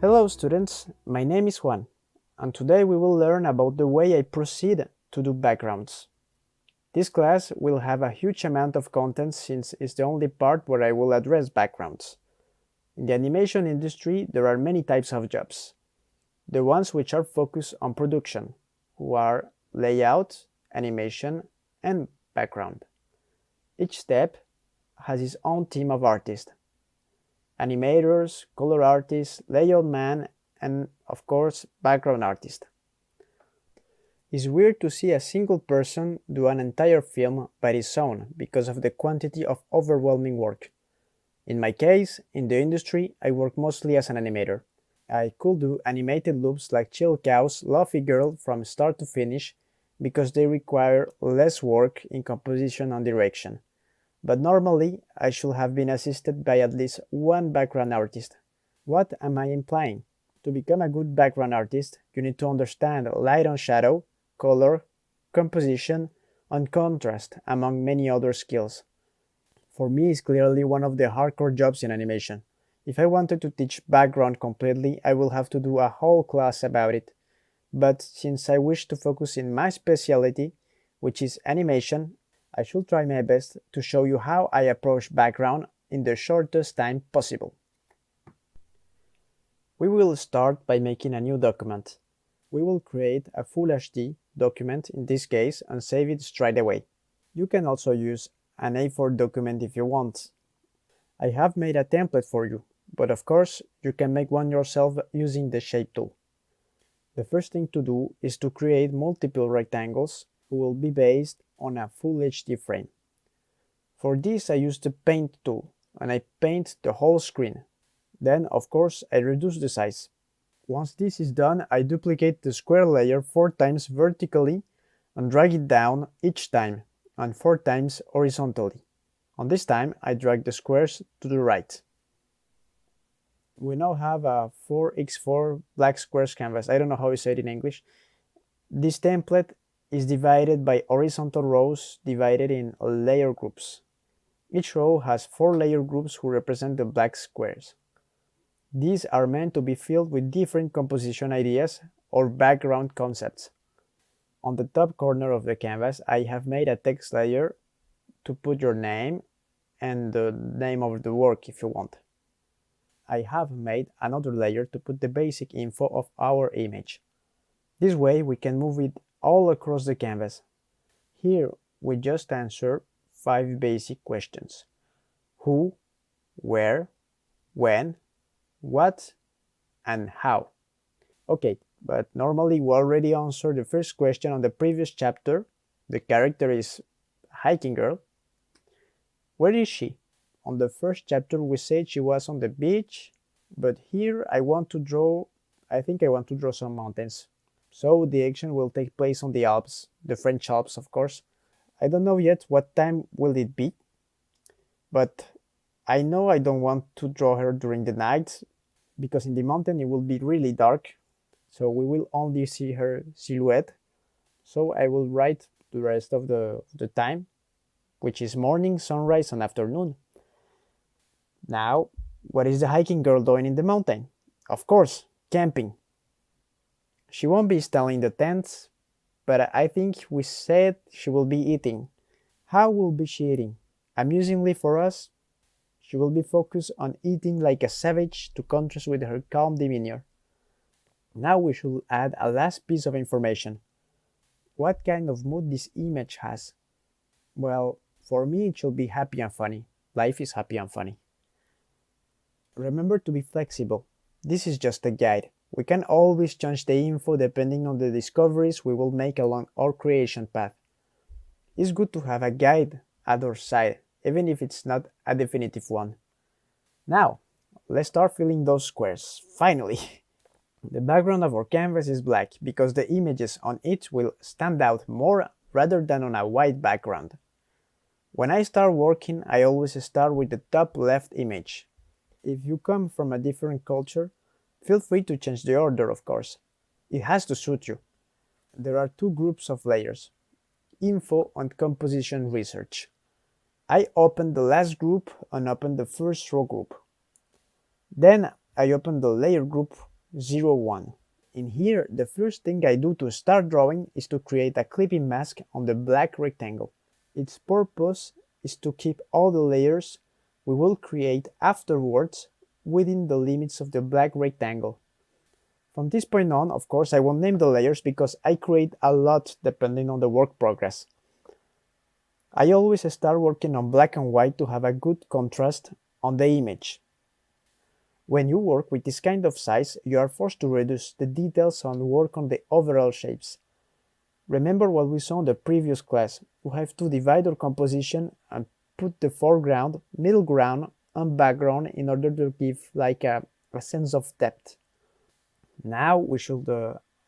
Hello students, my name is Juan, and today we will learn about the way I proceed to do backgrounds. This class will have a huge amount of content since it's the only part where I will address backgrounds. In the animation industry, there are many types of jobs. The ones which are focused on production, who are layout, animation, and background. Each step has its own team of artists. Animators, color artists, layout man, and of course, background artist. It's weird to see a single person do an entire film by his own because of the quantity of overwhelming work. In my case, in the industry, I work mostly as an animator. I could do animated loops like Chill Cow's Lofi Girl from start to finish because they require less work in composition and direction. But normally, I should have been assisted by at least one background artist. What am I implying? To become a good background artist, you need to understand light and shadow, color, composition, and contrast, among many other skills. For me, it's clearly one of the hardcore jobs in animation. If I wanted to teach background completely, I will have to do a whole class about it. But since I wish to focus in my specialty, which is animation, I should try my best to show you how I approach background in the shortest time possible. We will start by making a new document. We will create a Full HD document in this case and save it straight away. You can also use an A4 document if you want. I have made a template for you, but of course you can make one yourself using the Shape tool. The first thing to do is to create multiple rectangles who will be based on a Full HD frame. For this I use the Paint tool and I paint the whole screen. Then of course I reduce the size. Once this is done, I duplicate the square layer 4 times vertically and drag it down each time and 4 times horizontally. On this time I drag the squares to the right. We now have a 4x4 black squares canvas. I don't know how you say it in English. This template is divided by horizontal rows divided in layer groups. Each row has 4 layer groups who represent the black squares. These are meant to be filled with different composition ideas or background concepts. On the top corner of the canvas, I have made a text layer to put your name and the name of the work if you want. I have made another layer to put the basic info of our image. This way we can move it all across the canvas. Here we just answer 5 basic questions. Who, where, when, what, and how. Okay, but normally we already answered the first question on the previous chapter. The character is Hiking Girl. Where is she? On the first chapter we said she was on the beach, but here I want to draw some mountains. So the action will take place on the Alps, the French Alps of course. I don't know yet what time will it be, but I know I don't want to draw her during the night, because in the mountain it will be really dark, so we will only see her silhouette. So I will write the rest of the time, which is morning, sunrise, and afternoon. Now, what is the hiking girl doing in the mountain? Of course, camping. She won't be installing the tents, but I think we said she will be eating. How will be she eating? Amusingly for us, she will be focused on eating like a savage to contrast with her calm demeanor. Now we should add a last piece of information. What kind of mood this image has? Well, for me it should be happy and funny. Life is happy and funny. Remember to be flexible. This is just a guide. We can always change the info depending on the discoveries we will make along our creation path. It's good to have a guide at our side, even if it's not a definitive one. Now, let's start filling those squares, finally! The background of our canvas is black because the images on it will stand out more rather than on a white background. When I start working, I always start with the top left image. If you come from a different culture, feel free to change the order, of course. It has to suit you. There are 2 groups of layers: info and composition research. I open the last group and open the first row group. Then I open the layer group 0, 1. In here, the first thing I do to start drawing is to create a clipping mask on the black rectangle. Its purpose is to keep all the layers we will create afterwards within the limits of the black rectangle. From this point on, of course, I won't name the layers because I create a lot depending on the work progress. I always start working on black and white to have a good contrast on the image. When you work with this kind of size, you are forced to reduce the details and work on the overall shapes. Remember what we saw in the previous class. We have to divide our composition and put the foreground, middle ground, and background in order to give like a sense of depth. Now we should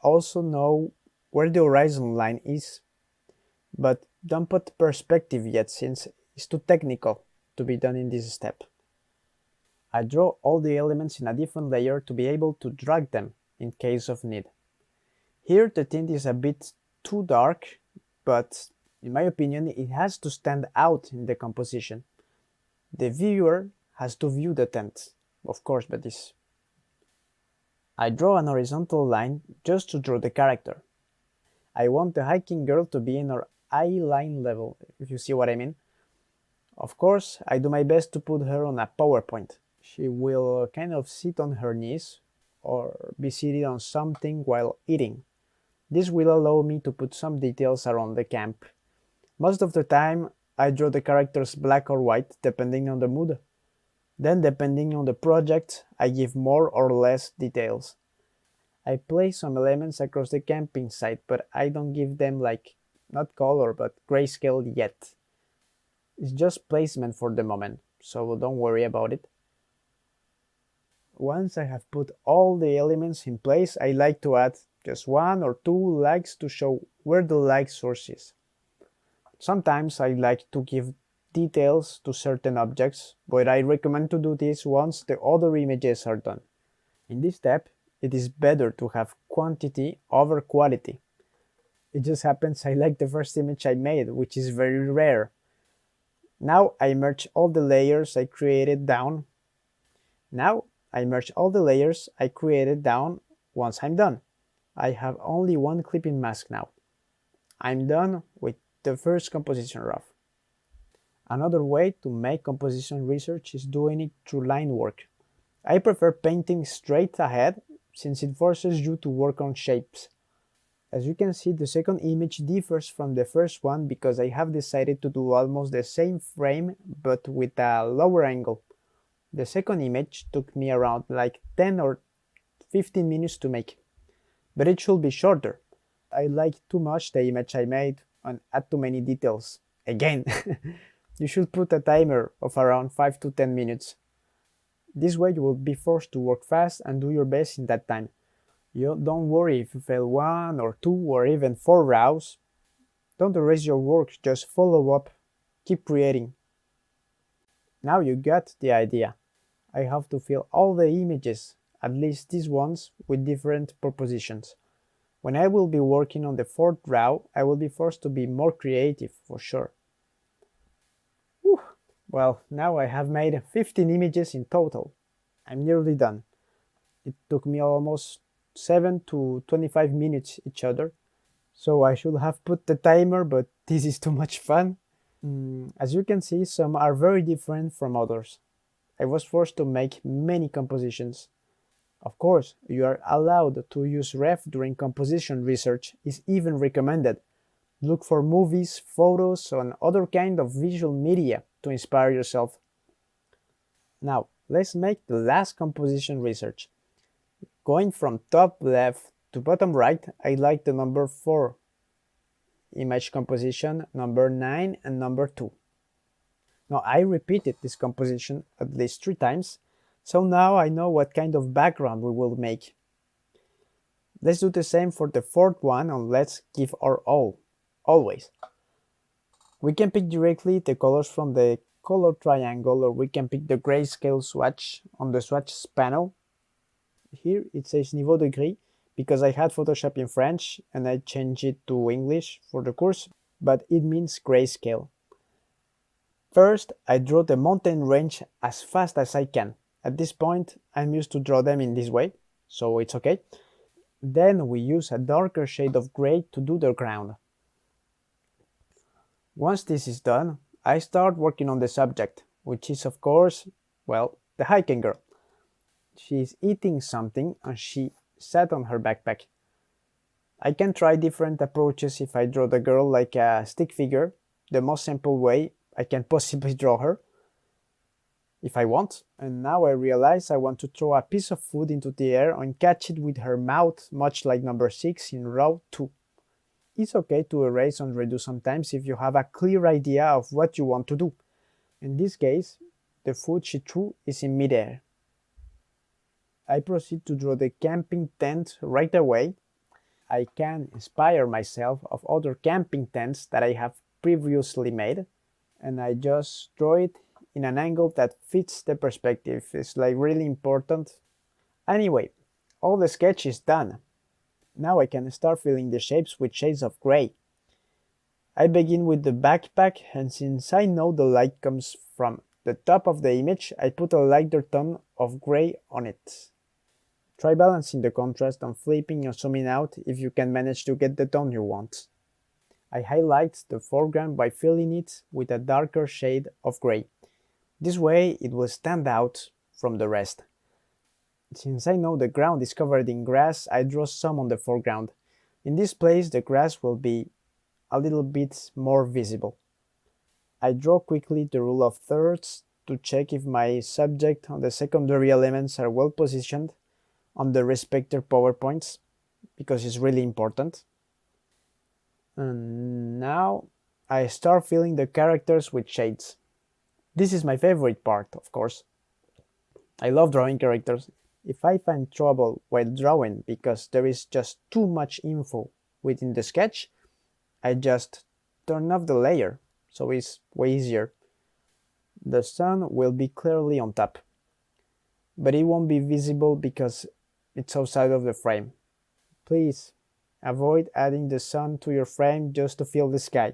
also know where the horizon line is, but don't put perspective yet since it's too technical to be done in this step. I draw all the elements in a different layer to be able to drag them in case of need. Here the tint is a bit too dark, but in my opinion it has to stand out in the composition. The viewer has to view the tint, of course, but this. I draw an horizontal line just to draw the character. I want the hiking girl to be in her eye line level, if you see what I mean. Of course, I do my best to put her on a PowerPoint. She will kind of sit on her knees or be seated on something while eating. This will allow me to put some details around the camp. Most of the time, I draw the characters black or white depending on the mood. Then, depending on the project, I give more or less details. I place some elements across the camping site, but I don't give them like, not color, but grayscale yet. It's just placement for the moment, so don't worry about it. Once I have put all the elements in place, I like to add just 1 or 2 lights to show where the light source is. Sometimes I like to give details to certain objects, but I recommend to do this once the other images are done. In this step, it is better to have quantity over quality. It just happens I like the first image I made, which is very rare. Now I merge all the layers I created down. Once I'm done. I have only one clipping mask now. I'm done with the first composition rough. Another way to make composition research is doing it through line work. I prefer painting straight ahead since it forces you to work on shapes. As you can see, the second image differs from the first one because I have decided to do almost the same frame but with a lower angle. The second image took me around like 10 or 15 minutes to make, but it should be shorter. I like too much the image I made and add too many details. Again, you should put a timer of around 5 to 10 minutes. This way you will be forced to work fast and do your best in that time. You don't worry if you fail 1 or 2 or even 4 rows. Don't erase your work, just follow up, keep creating. Now you got the idea. I have to fill all the images, at least these ones, with different propositions. When I will be working on the 4th row, I will be forced to be more creative, for sure. Whew. Well, now I have made 15 images in total. I'm nearly done. It took me almost 7 to 25 minutes each other, so I should have put the timer, but this is too much fun. As you can see, some are very different from others. I was forced to make many compositions. Of course, you are allowed to use ref during composition research, is even recommended. Look for movies, photos, and other kind of visual media to inspire yourself. Now, let's make the last composition research. Going from top left to bottom right, I like the number 4. Image composition, number 9 and number 2. Now I repeated this composition at least 3 times, so now I know what kind of background we will make. Let's do the same for the 4th one and let's give our all, always. We can pick directly the colors from the color triangle, or we can pick the grayscale swatch on the swatches panel. Here it says niveau de gris because I had Photoshop in French and I changed it to English for the course, but it means grayscale. First, I draw the mountain range as fast as I can. At this point, I'm used to draw them in this way. so it's okay. Then we use a darker shade of gray to do the ground. Once this is done, I start working on the subject, which is of course, well, the hiking girl. She is eating something and she sat on her backpack. I can try different approaches if I draw the girl like a stick figure, the most simple way I can possibly draw her, if I want. And now I realize I want to throw a piece of food into the air and catch it with her mouth, much like number 6 in row 2. It's okay to erase and redo sometimes if you have a clear idea of what you want to do. In this case, the food she threw is in midair. I proceed to draw the camping tent right away. I can inspire myself of other camping tents that I have previously made, and I just draw it in an angle that fits the perspective. It's like really important. Anyway, all the sketch is done. Now I can start filling the shapes with shades of gray. I begin with the backpack, and since I know the light comes from the top of the image, I put a lighter tone of gray on it. Try balancing the contrast and flipping and zooming out if you can manage to get the tone you want. I highlight the foreground by filling it with a darker shade of gray. This way it will stand out from the rest. Since I know the ground is covered in grass, I draw some on the foreground. In this place the grass will be a little bit more visible. I draw quickly the rule of thirds to check if my subject and the secondary elements are well positioned on the respective power points, because it's really important. And now I start filling the characters with shades. This is my favorite part, of course. I love drawing characters. If I find trouble while drawing because there is just too much info within the sketch, I just turn off the layer, so it's way easier. The sun will be clearly on top, but it won't be visible because it's outside of the frame. Please avoid adding the sun to your frame just to fill the sky.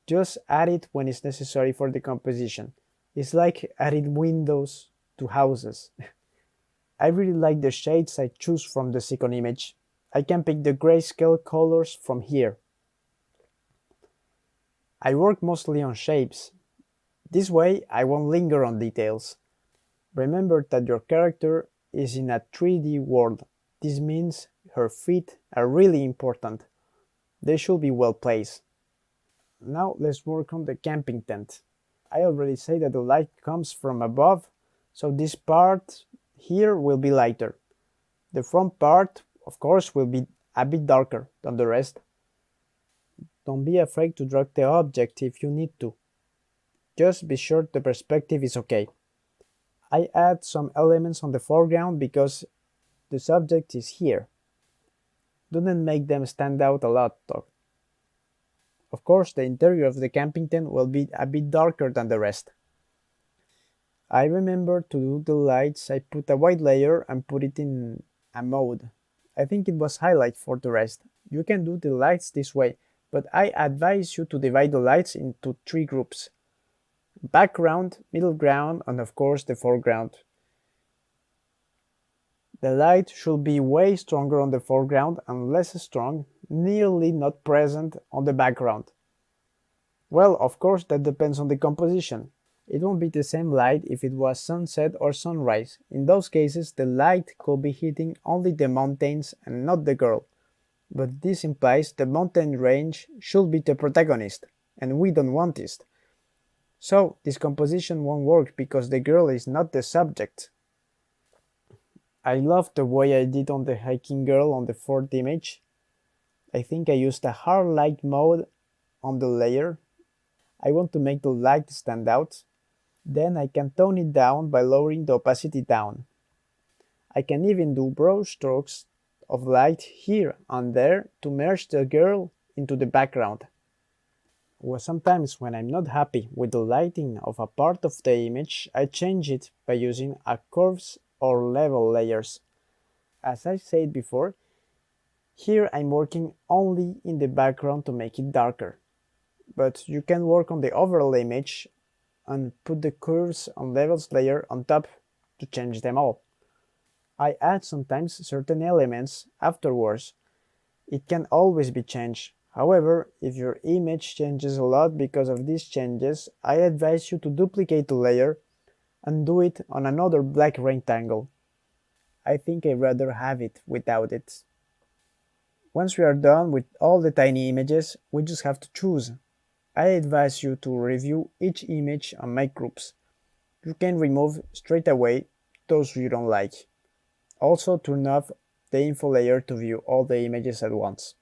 Just add it when it's necessary for the composition. It's like adding windows to houses. I really like the shades I choose from the second image. I can pick the grayscale colors from here. I work mostly on shapes. This way I won't linger on details. Remember that your character is in a 3D world. This means her feet are really important. They should be well placed. Now let's work on the camping tent. I already said that the light comes from above, so this part here will be lighter. The front part, of course, will be a bit darker than the rest. Don't be afraid to drag the object if you need to. Just be sure the perspective is okay. I add some elements on the foreground because the subject is here. Don't make them stand out a lot though. Of course, the interior of the camping tent will be a bit darker than the rest. I remember to do the lights. I put a white layer and put it in a mode. I think it was highlight for the rest. You can do the lights this way, but I advise you to divide the lights into 3 groups. Background, middle ground, and of course the foreground. The light should be way stronger on the foreground and less strong, nearly not present on the background. Well, of course that depends on the composition. It won't be the same light if it was sunset or sunrise. In those cases the light could be hitting only the mountains and not the girl. But this implies the mountain range should be the protagonist, and we don't want this. So this composition won't work because the girl is not the subject. I love the way I did on the hiking girl on the 4th image. I think I used a hard light mode on the layer. I want to make the light stand out. Then I can tone it down by lowering the opacity down. I can even do brush strokes of light here and there to merge the girl into the background. Well, sometimes when I'm not happy with the lighting of a part of the image, I change it by using a curves or level layers. As I said before, here I'm working only in the background to make it darker. But you can work on the overall image and put the curves and levels layer on top to change them all. I add sometimes certain elements afterwards. It can always be changed. However, if your image changes a lot because of these changes, I advise you to duplicate the layer and do it on another black rectangle. I think I'd rather have it without it. Once we are done with all the tiny images, we just have to choose. I advise you to review each image and make groups. You can remove straight away those you don't like. Also turn off the info layer to view all the images at once.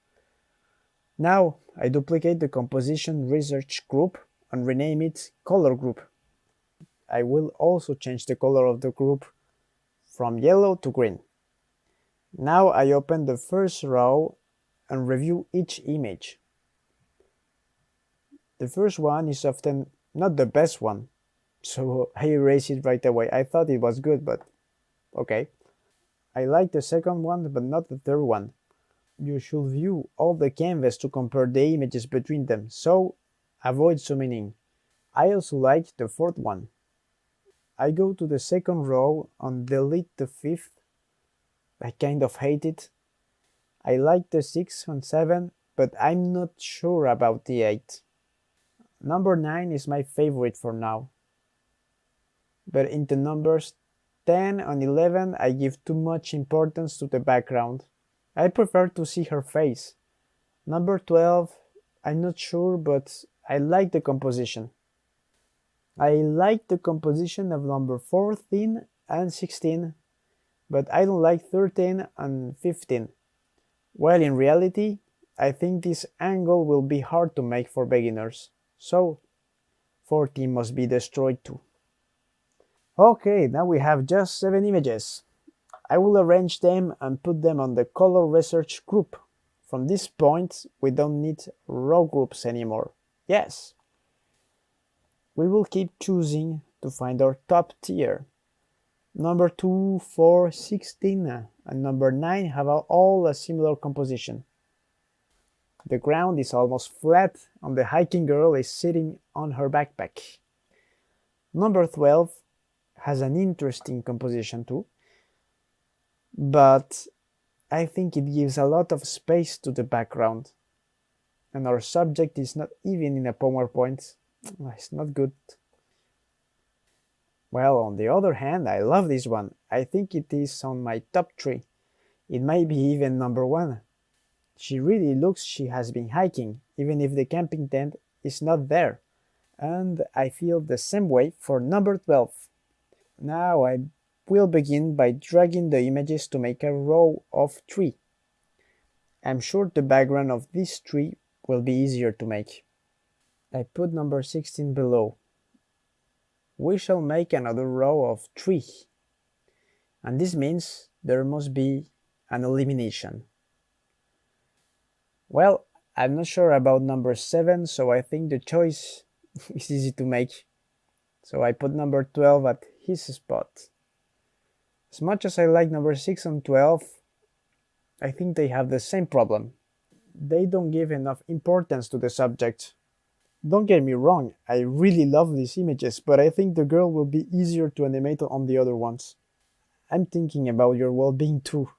Now I duplicate the composition research group and rename it color group. I will also change the color of the group from yellow to green. Now I open the first row and review each image. The first one is often not the best one, so I erase it right away. I thought it was good, but okay. I like the second one, but not the third one. You should view all the canvas to compare the images between them, so avoid zooming in. I also like the fourth one. I go to the second row and delete the fifth. I kind of hate it. I like the 6 and 7, but I'm not sure about the 8. Number 9 is my favorite for now. But in the numbers 10 and 11 I give too much importance to the background. I prefer to see her face. Number 12, I'm not sure, but I like the composition. I like the composition of number 14 and 16, but I don't like 13 and 15. While in reality, I think this angle will be hard to make for beginners, so 14 must be destroyed too. Okay, now we have just 7 images. I will arrange them and put them on the color research group. From this point, we don't need row groups anymore. Yes! We will keep choosing to find our top tier. Number 2, 4, 16 and number 9 have all a similar composition. The ground is almost flat and the hiking girl is sitting on her backpack. Number 12 has an interesting composition too, but I think it gives a lot of space to the background. And our subject is not even in a PowerPoint. It's not good. Well, on the other hand, I love this one. I think it is on my top 3. It might be even number 1. She really looks she has been hiking, even if the camping tent is not there. And I feel the same way for number 12. Now I will begin by dragging the images to make a row of 3. I'm sure the background of these 3 will be easier to make. I put number 16 below. We shall make another row of 3. And this means there must be an elimination. Well, I'm not sure about number 7, so I think the choice is easy to make. So I put number 12 at his spot. As much as I like number 6 and 12, I think they have the same problem. They don't give enough importance to the subject. Don't get me wrong, I really love these images, but I think the girl will be easier to animate on the other ones. I'm thinking about your well-being too.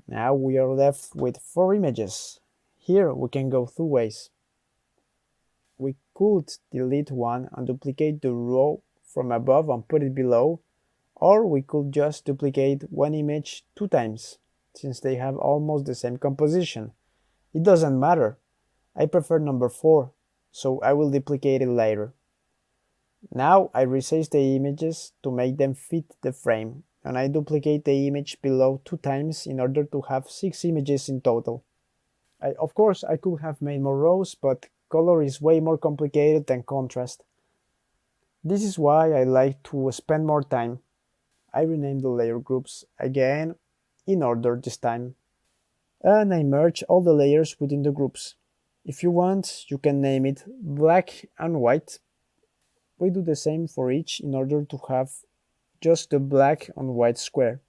Now we are left with 4 images. Here we can go 2 ways. We could delete one and duplicate the row from above and put it below, or we could just duplicate one image 2 times, since they have almost the same composition. It doesn't matter. I prefer number 4, so I will duplicate it later. Now I resize the images to make them fit the frame, and I duplicate the image below 2 times in order to have 6 images in total. Of course, I could have made more rows, but color is way more complicated than contrast. This is why I like to spend more time. I rename the layer groups again in order this time. And I merge all the layers within the groups. If you want, you can name it black and white. We do the same for each in order to have just the black and white square.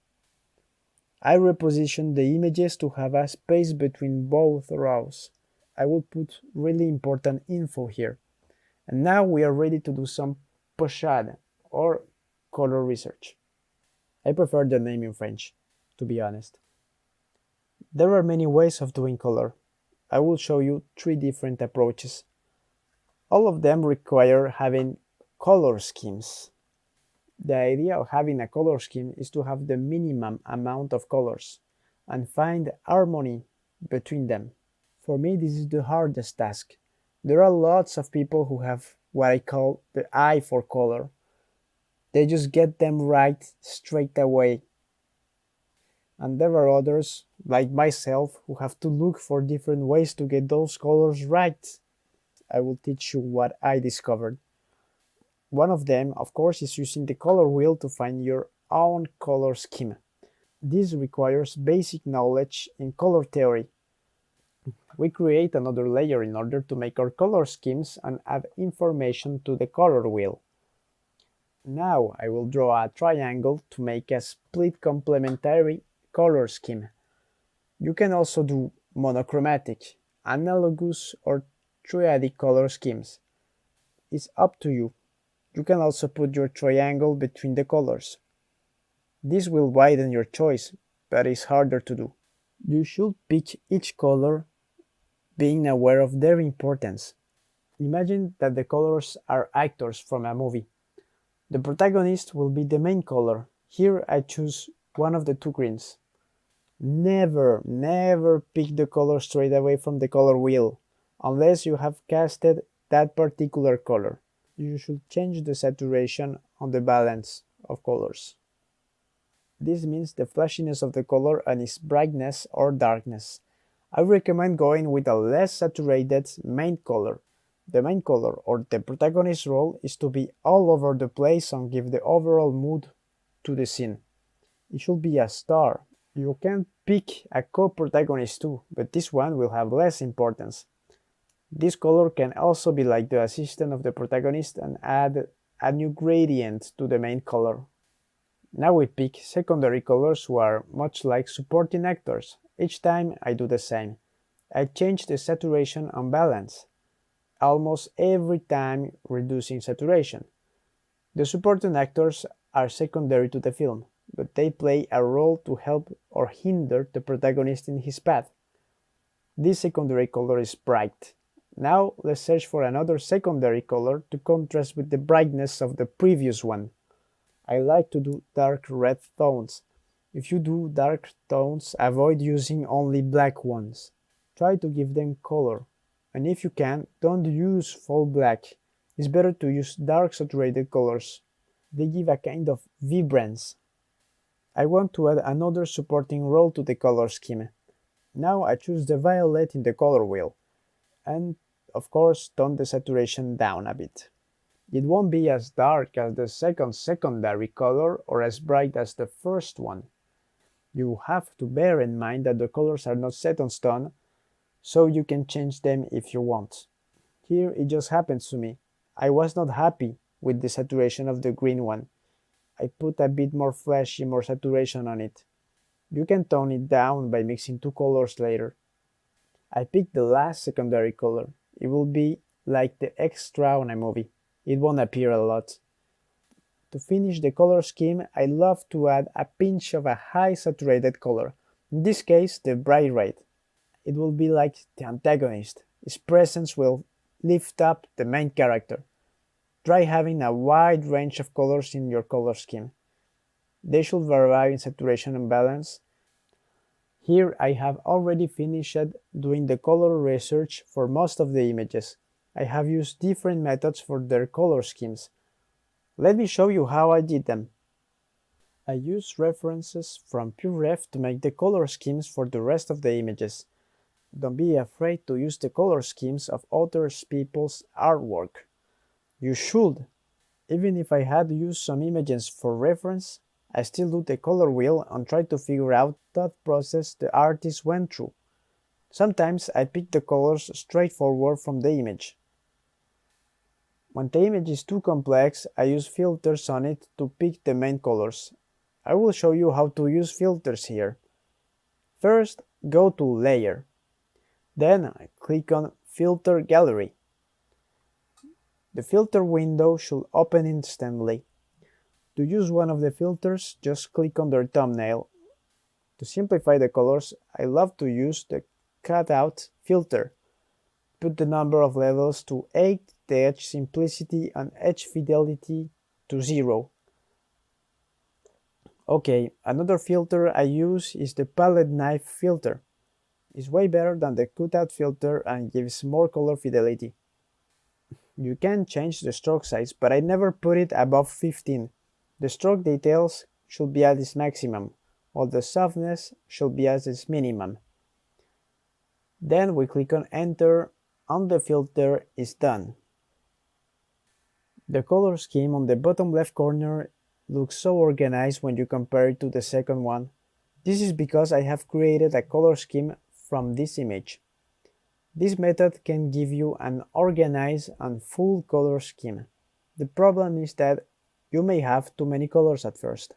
I reposition the images to have a space between both rows. I will put really important info here. And now we are ready to do some pochade or color research. I prefer the name in French. to be honest. There are many ways of doing color. I will show you 3 different approaches. All of them require having color schemes. The idea of having a color scheme is to have the minimum amount of colors and find harmony between them. For me, this is the hardest task. There are lots of people who have what I call the eye for color. They just get them right straight away. And there are others, like myself, who have to look for different ways to get those colors right. I will teach you what I discovered. One of them, of course, is using the color wheel to find your own color scheme. This requires basic knowledge in color theory. We create another layer in order to make our color schemes and add information to the color wheel. Now I will draw a triangle to make a split complementary color scheme. You can also do monochromatic, analogous, or triadic color schemes. It's up to you. You can also put your triangle between the colors. This will widen your choice, but it's harder to do. You should pick each color being aware of their importance. Imagine that the colors are actors from a movie. The protagonist will be the main color. Here I choose one of the 2 greens. Never pick the color straight away from the color wheel, unless you have casted that particular color. You should change the saturation on the balance of colors. This means the flashiness of the color and its brightness or darkness. I recommend going with a less saturated main color. The main color or the protagonist's role is to be all over the place and give the overall mood to the scene. It should be a star. You can pick a co-protagonist too, but this one will have less importance. This color can also be like the assistant of the protagonist and add a new gradient to the main color. Now we pick secondary colors who are much like supporting actors. Each time I do the same. I change the saturation and balance, almost every time reducing saturation. The supporting actors are secondary to the film, but they play a role to help or hinder the protagonist in his path. This secondary color is bright. Now let's search for another secondary color to contrast with the brightness of the previous one. I like to do dark red tones. If you do dark tones, avoid using only black ones. Try to give them color. And if you can, don't use full black. It's better to use dark saturated colors. They give a kind of vibrance. I want to add another supporting role to the color scheme. Now I choose the violet in the color wheel. And of course, tone the saturation down a bit. It won't be as dark as the second secondary color or as bright as the first one. You have to bear in mind that the colors are not set on stone, so you can change them if you want. Here it just happens to me. I was not happy with the saturation of the green one. I put a bit more flashy, more saturation on it. You can tone it down by mixing 2 colors later. I picked the last secondary color. It will be like the extra on a movie. It won't appear a lot. To finish the color scheme, I love to add a pinch of a high saturated color, in this case the bright red. It will be like the antagonist. Its presence will lift up the main character. Try having a wide range of colors in your color scheme. They should vary in saturation and balance. Here I have already finished doing the color research for most of the images. I have used different methods for their color schemes. Let me show you how I did them. I used references from PureRef to make the color schemes for the rest of the images. Don't be afraid to use the color schemes of other people's artwork. You should. Even if I had used some images for reference, I still do the color wheel and try to figure out that process the artist went through. Sometimes I pick the colors straightforward from the image. When the image is too complex, I use filters on it to pick the main colors. I will show you how to use filters here. First, go to Layer. Then click on Filter Gallery. The filter window should open instantly. To use one of the filters, just click on their thumbnail. To simplify the colors, I love to use the cutout filter. Put the number of levels to 8, the edge simplicity and edge fidelity to 0. Okay, another filter I use is the palette knife filter. It's way better than the cutout filter and gives more color fidelity. You can change the stroke size, but I never put it above 15. The stroke details should be at its maximum, while the softness should be at its minimum. Then we click on Enter and the filter is done. The color scheme on the bottom left corner looks so organized when you compare it to the second one. This is because I have created a color scheme from this image. This method can give you an organized and full color scheme. The problem is that you may have too many colors at first.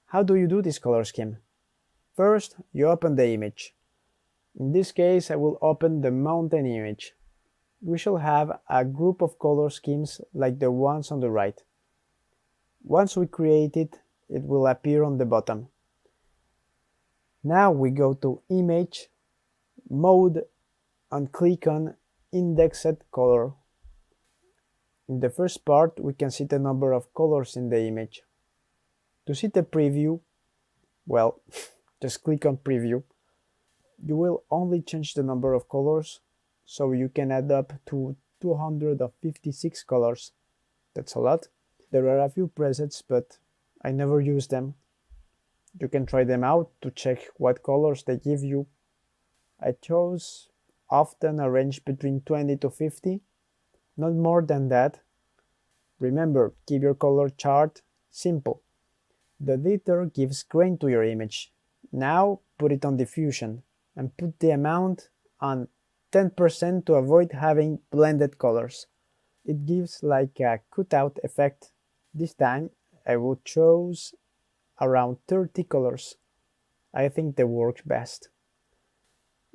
How do you do this color scheme? First, you open the image. In this case, I will open the mountain image. We shall have a group of color schemes like the ones on the right. Once we create it, it will appear on the bottom. Now we go to Image, Mode, and click on Indexed Color. In the first part, we can see the number of colors in the image. To see the preview, well, just click on Preview. You will only change the number of colors, so you can add up to 256 colors. That's a lot. There are a few presets, but I never use them. You can try them out to check what colors they give you. I chose often a range between 20 to 50, not more than that. Remember, keep your color chart simple. The editor gives grain to your image. Now put it on diffusion and put the amount on 10% to avoid having blended colors. It gives like a cutout effect. This time I will choose around 30 colors. I think they work best.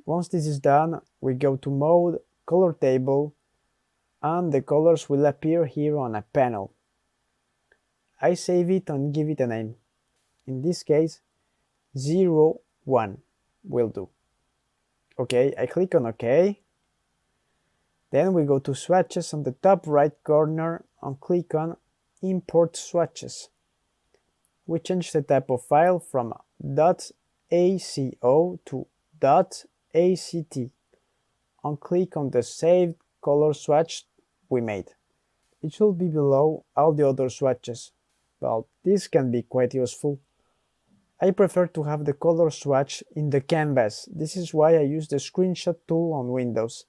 Once this is done, we go to Mode, Color Table, and the colors will appear here on a panel. I save it and give it a name. In this case, 01 will do. Okay, I click on OK. Then we go to Swatches on the top right corner and click on Import Swatches. We change the type of file from .aco to .act and click on the saved color swatch we made. It should be below all the other swatches. Well, this can be quite useful. I prefer to have the color swatch in the canvas. This is why I use the screenshot tool on Windows.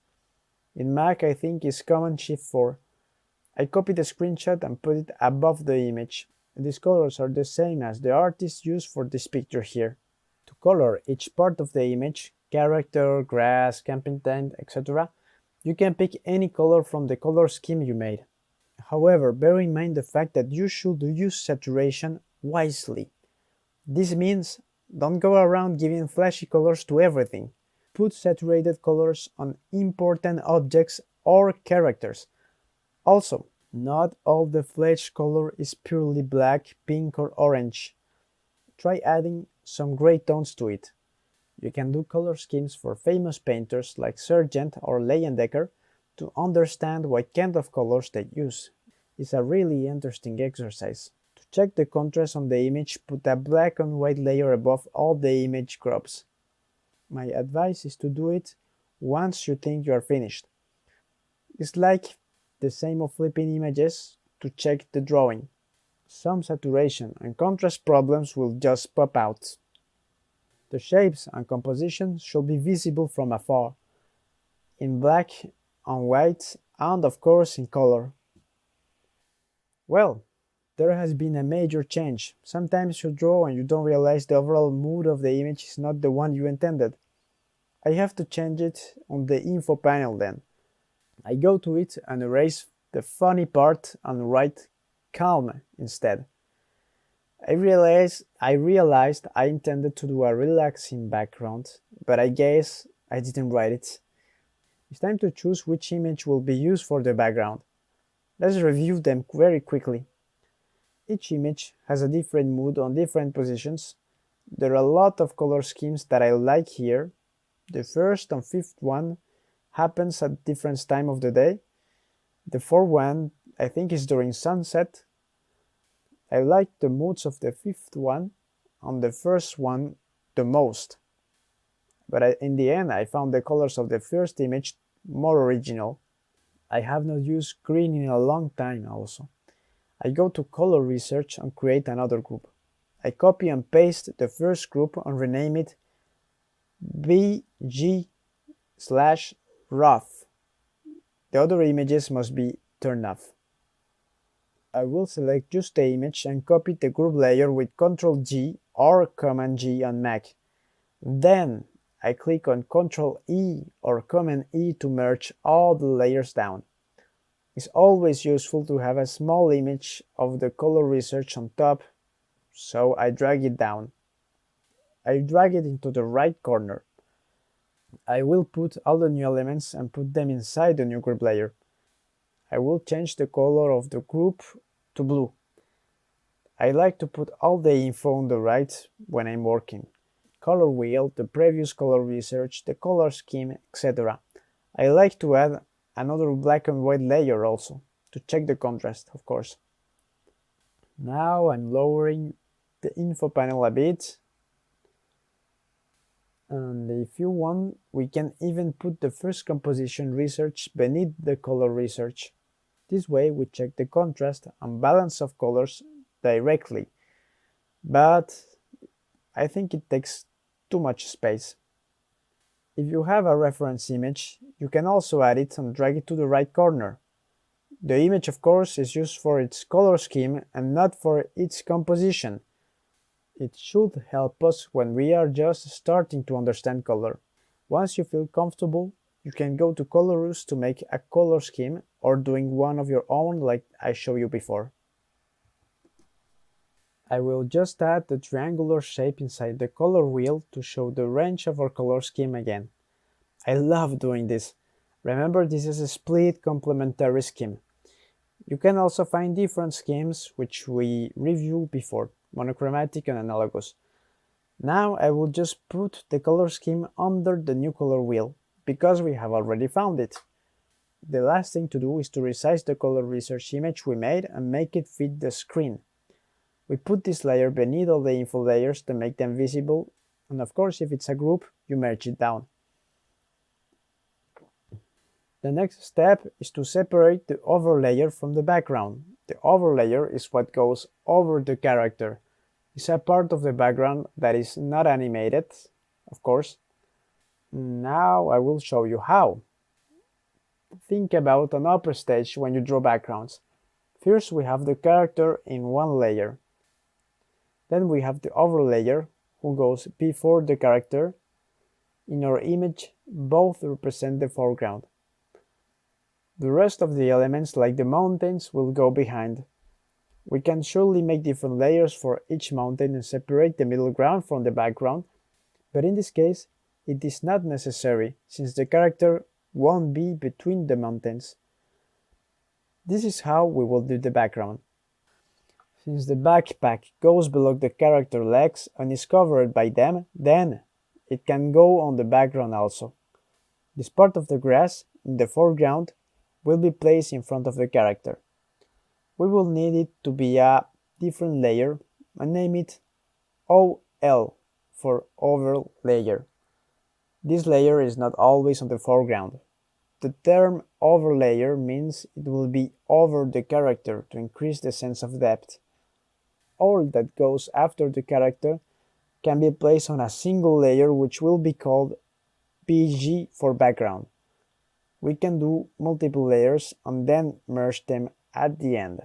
In Mac, I think it's Command Shift 4. I copy the screenshot and put it above the image. These colors are the same as the artist used for this picture here. To color each part of the image, character, grass, camping tent, etc., you can pick any color from the color scheme you made. However, bear in mind the fact that you should use saturation wisely. This means don't go around giving flashy colors to everything. Put saturated colors on important objects or characters. Also, not all the flesh color is purely black, pink or orange. Try adding some gray tones to it. You can do color schemes for famous painters like Sargent or Leyendecker to understand what kind of colors they use. It's a really interesting exercise. To check the contrast on the image, put a black and white layer above all the image crops. My advice is to do it once you think you are finished. It's like the same of flipping images to check the drawing. Some saturation and contrast problems will just pop out. The shapes and composition should be visible from afar, in black and white, and of course in color. Well, there has been a major change. Sometimes you draw and you don't realize the overall mood of the image is not the one you intended. I have to change it on the info panel then. I go to it and erase the funny part and write calm instead. I realized I intended to do a relaxing background, but I guess I didn't write it. It's time to choose which image will be used for the background. Let's review them very quickly. Each image has a different mood on different positions. There are a lot of color schemes that I like here. The first and fifth one happens at different time of the day. The fourth one, I think, is during sunset. I like the moods of the fifth one and the first one the most. But in the end, I found the colors of the first image more original. I have not used green in a long time also. I go to color research and create another group. I copy and paste the first group and rename it BG/rough. The other images must be turned off. I will select just the image and copy the group layer with Ctrl G or Command G on Mac. Then I click on Ctrl E or Command E to merge all the layers down. It's always useful to have a small image of the color research on top, so I drag it down. I drag it into the right corner. I will put all the new elements and put them inside the new group layer. I will change the color of the group to blue. I like to put all the info on the right when I'm working. Color wheel, the previous color research, the color scheme, etc. I like to add another black and white layer also, to check the contrast, of course. Now I'm lowering the info panel a bit. And if you want, we can even put the first composition research beneath the color research. This way we check the contrast and balance of colors directly, but I think it takes too much space. If you have a reference image, you can also add it and drag it to the right corner. The image, of course, is used for its color scheme and not for its composition. It should help us when we are just starting to understand color. Once you feel comfortable, you can go to Colorus to make a color scheme or doing one of your own like I showed you before. I will just add the triangular shape inside the color wheel to show the range of our color scheme again. I love doing this. Remember, this is a split complementary scheme. You can also find different schemes which we reviewed before, monochromatic and analogous. Now I will just put the color scheme under the new color wheel, because we have already found it. The last thing to do is to resize the color research image we made and make it fit the screen. We put this layer beneath all the info layers to make them visible, and of course if it's a group, you merge it down. The next step is to separate the overlayer from the background. The overlayer is what goes over the character. It's a part of the background that is not animated, of course. Now I will show you how. Think about an upper stage when you draw backgrounds. First we have the character in one layer. Then we have the overlayer who goes before the character. In our image, both represent the foreground. The rest of the elements, like the mountains, will go behind. We can surely make different layers for each mountain and separate the middle ground from the background, but in this case, it is not necessary, since the character won't be between the mountains. This is how we will do the background. Since the backpack goes below the character legs and is covered by them, then it can go on the background also. This part of the grass in the foreground will be placed in front of the character. We will need it to be a different layer and name it OL for overall layer. This layer is not always on the foreground. The term overlayer means it will be over the character to increase the sense of depth. All that goes after the character can be placed on a single layer, which will be called BG for background. We can do multiple layers and then merge them at the end.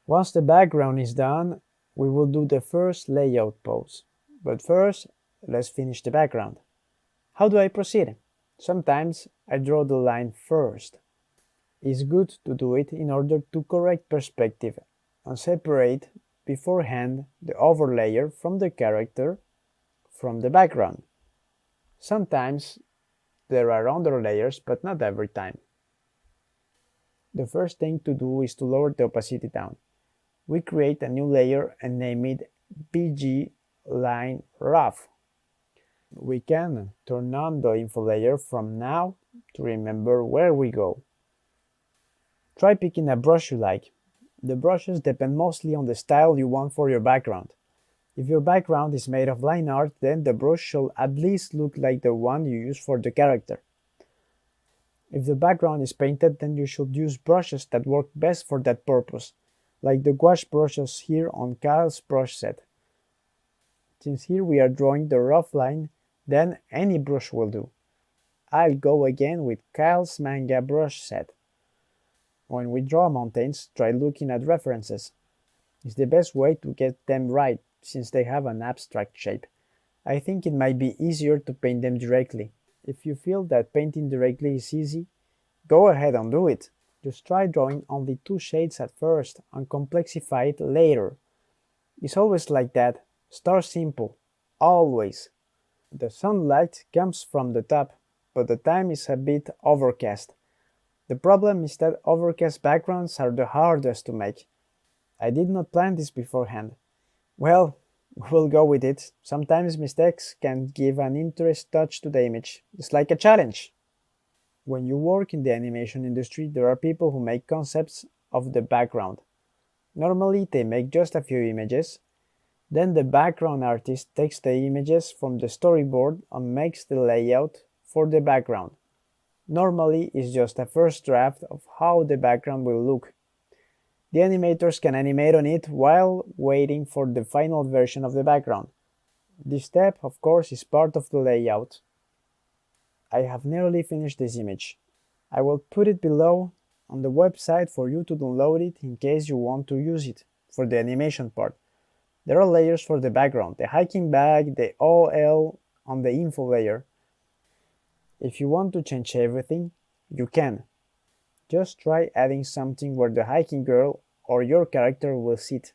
Once the background is done, we will do the first layout pose. But first, let's finish the background. How do I proceed? Sometimes I draw the line first. It's good to do it in order to correct perspective and separate beforehand the overlayer from the character from the background. Sometimes there are underlayers, but not every time. The first thing to do is to lower the opacity down. we create a new layer and name it BG Line Rough. We can turn on the info layer from now to remember where we go. Try picking a brush you like. The brushes depend mostly on the style you want for your background. If your background is made of line art, then the brush should at least look like the one you use for the character. If the background is painted, then you should use brushes that work best for that purpose, like the gouache brushes here on Kyle's brush set. Since here we are drawing the rough line, then any brush will do. I'll go again with Kyle's manga brush set. When we draw mountains, try looking at references. It's the best way to get them right, since they have an abstract shape. I think it might be easier to paint them directly. If you feel that painting directly is easy, go ahead and do it. Just try drawing only 2 shades at first and complexify it later. It's always like that. Start simple. Always. The sunlight comes from the top, but the time is a bit overcast. The problem is that overcast backgrounds are the hardest to make. I did not plan this beforehand. Well, we'll go with it. Sometimes mistakes can give an interest touch to the image. It's like a challenge. When you work in the animation industry, there are people who make concepts of the background. Normally, they make just a few images. Then the background artist takes the images from the storyboard and makes the layout for the background. Normally, it's just a first draft of how the background will look. The animators can animate on it while waiting for the final version of the background. This step, of course, is part of the layout. I have nearly finished this image. I will put it below on the website for you to download it in case you want to use it for the animation part. There are layers for the background, the hiking bag, the OL, and the info layer. If you want to change everything, you can. Just try adding something where the hiking girl or your character will sit.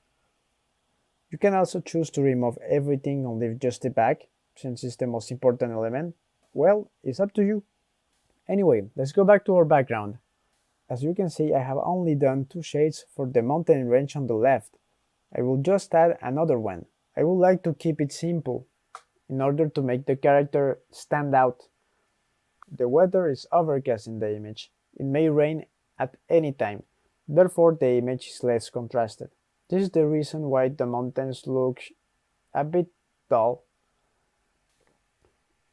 You can also choose to remove everything and leave just the bag, since it's the most important element. Well, it's up to you. Anyway, let's go back to our background. As you can see, I have only done 2 shades for the mountain range on the left. I will just add another one. I would like to keep it simple, in order to make the character stand out. The weather is overcast in the image. It may rain at any time, therefore the image is less contrasted. This is the reason why the mountains look a bit dull.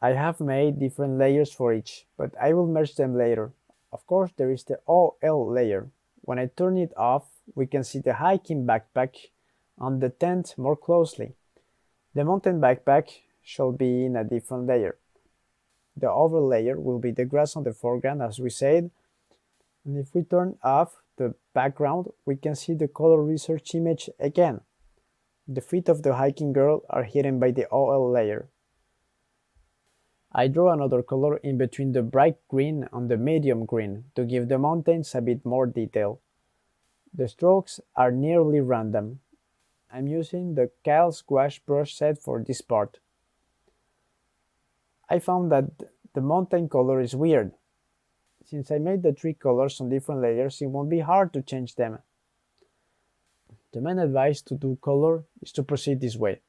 I have made different layers for each, but I will merge them later. Of course, there is the OL layer. When I turn it off, we can see the hiking backpack and the tent more closely. The mountain backpack shall be in a different layer. The over layer will be the grass on the foreground, as we said. And if we turn off the background, we can see the color research image again. The feet of the hiking girl are hidden by the OL layer. I draw another color in between the bright green and the medium green to give the mountains a bit more detail. The strokes are nearly random. I'm using the Kyle's gouache brush set for this part. I found that the mountain color is weird. Since I made the 3 colors on different layers, it won't be hard to change them. The main advice to do color is to proceed this way.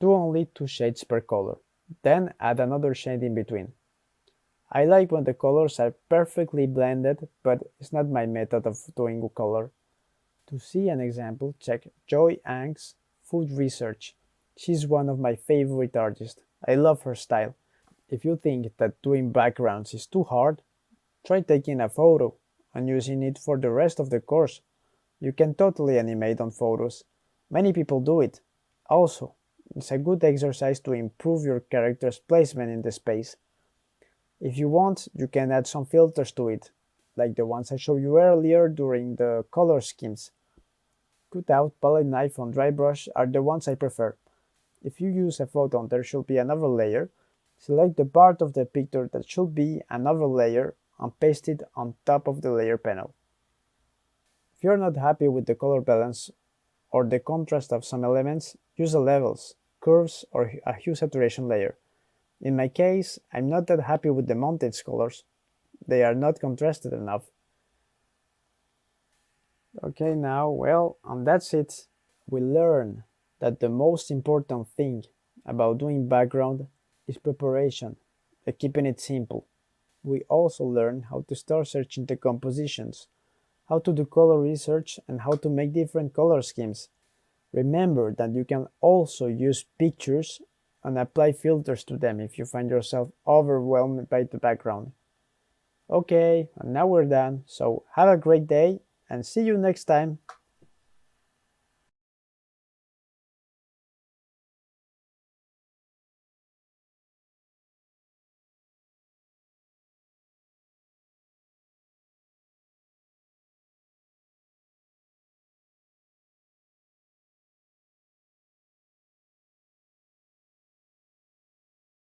Do only 2 shades per color, then add another shade in between. I like when the colors are perfectly blended, but it's not my method of doing color. To see an example, check Joy Ang's Food Research. She's one of my favorite artists. I love her style. If you think that doing backgrounds is too hard, try taking a photo and using it for the rest of the course. You can totally animate on photos. Many people do it. Also, it's a good exercise to improve your character's placement in the space. If you want, you can add some filters to it, like the ones I showed you earlier during the color schemes. Cutout, palette knife, and dry brush are the ones I prefer. If you use a photo and there should be another layer, select the part of the picture that should be another layer and paste it on top of the layer panel. If you're not happy with the color balance or the contrast of some elements, use the levels, curves, or a hue saturation layer. In my case, I'm not that happy with the mountains colors. They are not contrasted enough. Okay, now, well, and that's it. We learn that the most important thing about doing background is preparation and keeping it simple. We also learn how to start searching the compositions, how to do color research, and how to make different color schemes. Remember that you can also use pictures and apply filters to them if you find yourself overwhelmed by the background. Okay, and now we're done, so have a great day and see you next time.